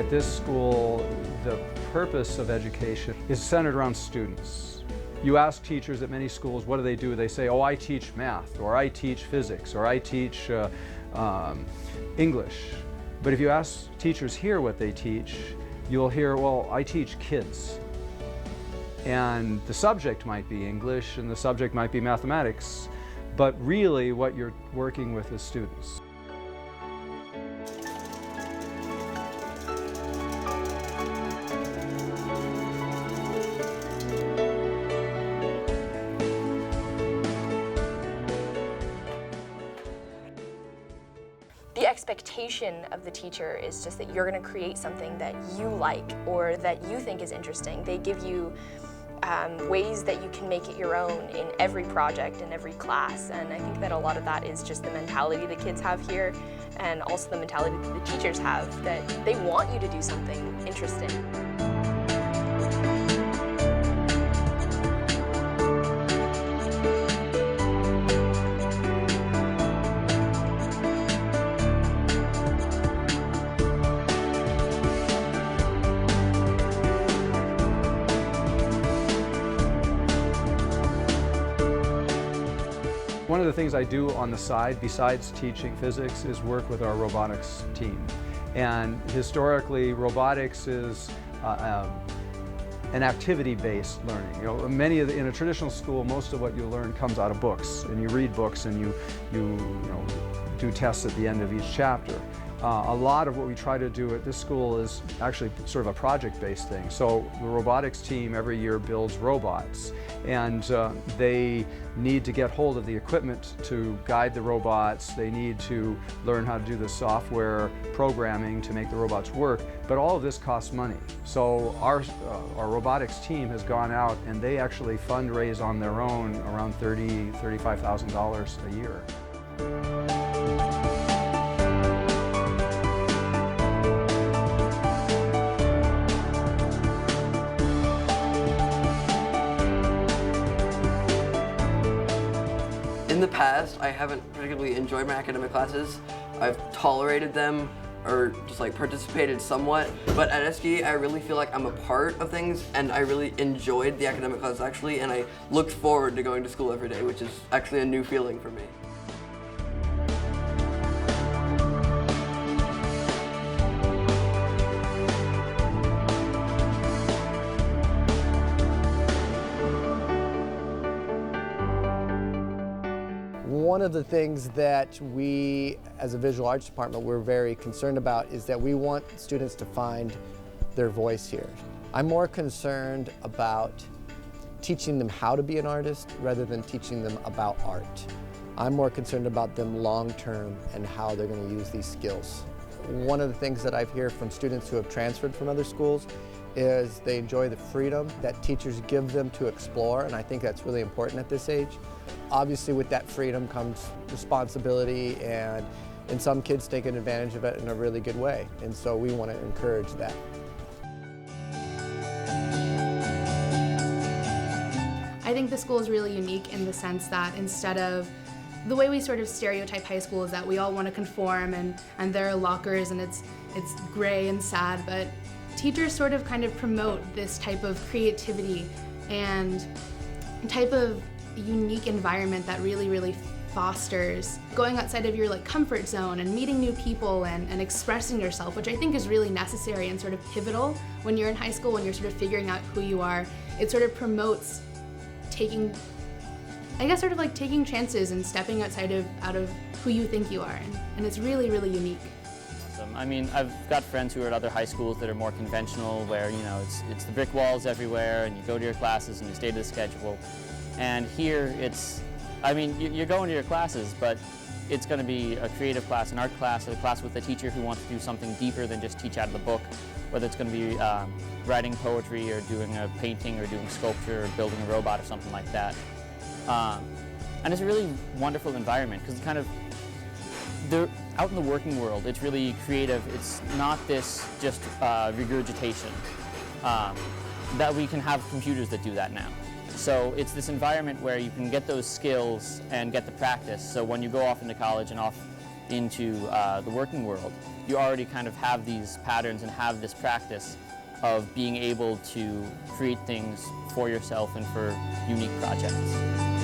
At this school, the purpose of education is centered around students. You ask teachers at many schools, what do? They say, oh, I teach math, or I teach physics, or I teach English. But if you ask teachers here what they teach, you'll hear, well, I teach kids. And the subject might be English and the subject might be mathematics, but really what you're working with is students. The expectation of the teacher is just that you're going to create something that you like or that you think is interesting. They give you ways that you can make it your own in every project, in every class, and I think that a lot of that is just the mentality the kids have here and also the mentality that the teachers have, that they want you to do something interesting. One of the things I do on the side, besides teaching physics, is work with our robotics team. And historically, robotics is an activity-based learning. You know, in a traditional school, most of what you learn comes out of books, and you read books and you do tests at the end of each chapter. A lot of what we try to do at this school is actually sort of a project-based thing. So the robotics team every year builds robots, and they need to get hold of the equipment to guide the robots. They need to learn how to do the software programming to make the robots work, but all of this costs money. So our robotics team has gone out and they actually fundraise on their own around $35,000 a year. In the past, I haven't particularly enjoyed my academic classes. I've tolerated them or just like participated somewhat, but at SDA I really feel like I'm a part of things and I really enjoyed the academic classes actually, and I looked forward to going to school every day, which is actually a new feeling for me. One of the things that we, as a visual arts department, we're very concerned about is that we want students to find their voice here. I'm more concerned about teaching them how to be an artist rather than teaching them about art. I'm more concerned about them long-term and how they're going to use these skills. One of the things that I hear from students who have transferred from other schools is they enjoy the freedom that teachers give them to explore, and I think that's really important at this age. Obviously with that freedom comes responsibility, and some kids taking advantage of it in a really good way, and so we want to encourage that. I think the school is really unique in the sense that instead of the way we sort of stereotype high school is that we all want to conform and there are lockers and it's gray and sad, but teachers sort of kind of promote this type of creativity and type of unique environment that really fosters going outside of your comfort zone and meeting new people and expressing yourself, which I think is really necessary and sort of pivotal when you're in high school, when you're sort of figuring out who you are. It sort of promotes taking chances and stepping outside of who you think you are, and it's really unique. I mean, I've got friends who are at other high schools that are more conventional, where it's the brick walls everywhere, and you go to your classes and you stay to the schedule. And here you're going to your classes, but it's going to be a creative class, an art class, a class with a teacher who wants to do something deeper than just teach out of the book, whether it's going to be writing poetry or doing a painting or doing sculpture or building a robot or something like that. And it's a really wonderful environment because they're out in the working world. It's really creative. It's not this just regurgitation that we can have computers that do that now. So it's this environment where you can get those skills and get the practice. So when you go off into college and off into the working world, you already kind of have these patterns and have this practice of being able to create things for yourself and for unique projects.